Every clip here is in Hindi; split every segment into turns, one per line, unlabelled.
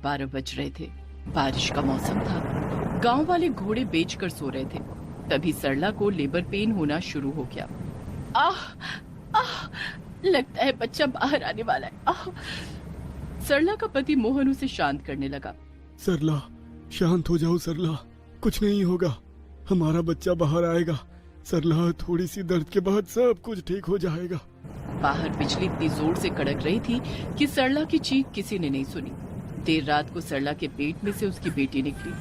12 बज रहे थे। बारिश का मौसम था। गांव वाले घोड़े बेचकर सो रहे थे। तभी सरला को लेबर पेन होना शुरू हो गया। आह, आह, लगता है बच्चा बाहर आने वाला है। आह। सरला का पति मोहन उसे शांत करने लगा।
सरला, शांत हो जाओ सरला, कुछ नहीं होगा, हमारा बच्चा बाहर आएगा। सरला, थोड़ी सी दर्द के बाद सब कुछ ठीक हो जाएगा।
बाहर बिजली इतनी जोर से कड़क रही थी कि सरला की चीख किसी ने नहीं सुनी। देर रात को सरला के पेट में से उसकी बेटी निकली।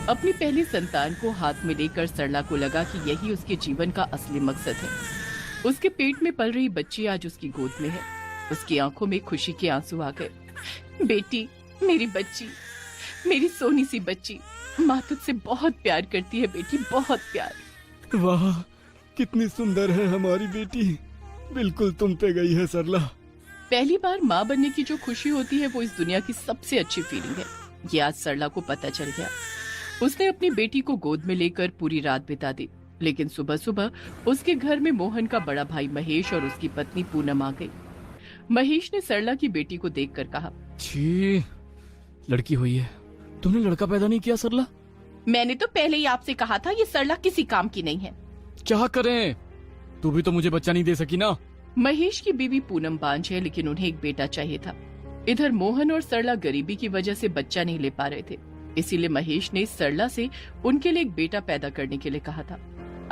अपनी पहली संतान को हाथ में लेकर सरला को लगा कि यही उसके जीवन का असली मकसद है। उसके पेट में पल रही बच्ची आज उसकी गोद में है। उसकी आंखों में खुशी के आंसू आ गए। बेटी, मेरी बच्ची, मेरी सोनी सी बच्ची, माँ तुझसे बहुत प्यार करती है बेटी, बहुत प्यार।
वाह, कितनी सुंदर है हमारी बेटी, बिल्कुल तुम पे गई है सरला।
पहली बार माँ बनने की जो खुशी होती है वो इस दुनिया की सबसे अच्छी फीलिंग है। ये आज सरला को पता चल गया। उसने अपनी बेटी को गोद में लेकर पूरी रात बिता दी। लेकिन सुबह सुबह उसके घर में मोहन का बड़ा भाई महेश और उसकी पत्नी पूनम आ गई। महेश ने सरला की बेटी को देखकर कहा,
छी, लड़की हुई है, तुमने लड़का पैदा नहीं किया सरला?
मैंने तो पहले ही आपसे कहा था ये सरला किसी काम की नहीं है।
क्या करें, तू भी तो मुझे बच्चा नहीं दे सकी ना।
महेश की बीवी पूनम बांझ है, लेकिन उन्हें एक बेटा चाहिए था। इधर मोहन और सरला गरीबी की वजह से बच्चा नहीं ले पा रहे थे। इसीलिए महेश ने सरला से उनके लिए एक बेटा पैदा करने के लिए कहा था।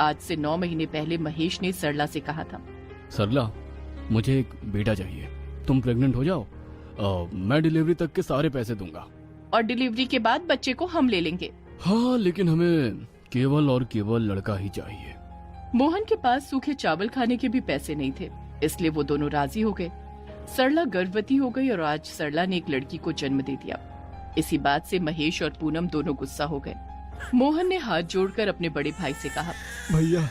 आज से 9 महीने पहले महेश ने सरला से कहा था,
सरला, मुझे एक बेटा चाहिए, तुम प्रेग्नेंट हो जाओ, मैं डिलीवरी तक के सारे पैसे दूंगा।
और डिलीवरी के बाद बच्चे को हम ले लेंगे।
हाँ, लेकिन हमें केवल और केवल लड़का ही चाहिए।
मोहन के पास सूखे चावल खाने के भी पैसे नहीं थे, इसलिए वो दोनों राजी हो गए। सरला गर्भवती हो गई और आज सरला ने एक लड़की को जन्म दे दिया। इसी बात से महेश और पूनम दोनों गुस्सा हो गए। मोहन ने हाथ जोड़कर अपने बड़े भाई से कहा,
भैया,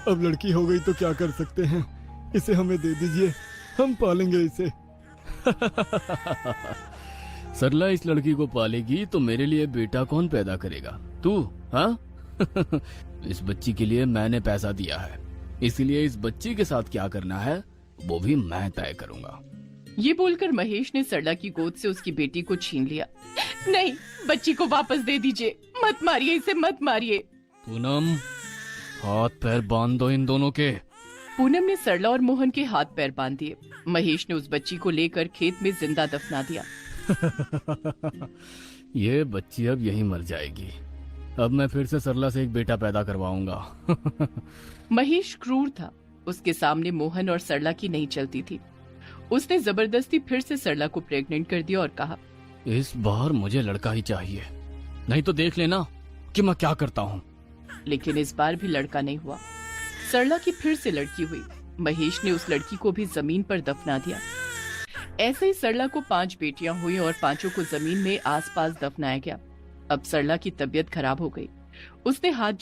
अब लड़की हो गई तो क्या कर सकते हैं, इसे हमें दे दीजिए, हम पालेंगे इसे।
सरला इस लड़की को पालेगी तो मेरे लिए बेटा कौन पैदा करेगा? तू? हाँ? इस बच्ची के लिए मैंने पैसा दिया है, इसीलिए इस बच्ची के साथ क्या करना है वो भी मैं तय करूंगा।
ये बोलकर महेश ने सरला की गोद से उसकी बेटी को छीन लिया। नहीं, बच्ची को वापस दे दीजिए, मत मारिए इसे, मत मारिए।
पूनम, हाथ पैर बांध दो इन दोनों के।
पूनम ने सरला और मोहन के हाथ पैर बांध दिए। महेश ने उस बच्ची को लेकर खेत में जिंदा दफना दिया।
ये बच्ची अब यहीं मर जाएगी। अब मैं फिर से सरला से एक बेटा पैदा करवाऊंगा।
महेश क्रूर था। उसके सामने मोहन और सरला की नहीं चलती थी। उसने जबरदस्ती फिर से सरला को प्रेग्नेंट कर दिया और कहा,
इस बार मुझे लड़का ही चाहिए, नहीं तो देख लेना कि मैं क्या करता हूँ।
लेकिन इस बार भी लड़का नहीं हुआ। सरला की फिर से लड़की हुई। महेश ने उस लड़की को भी जमीन पर दफना दिया। ऐसे ही सरला को 5 बेटियां हुई और 5 को जमीन में आसपास दफनाया गया। अब सरला की तबीयत खराब हो गई। उसने हाथ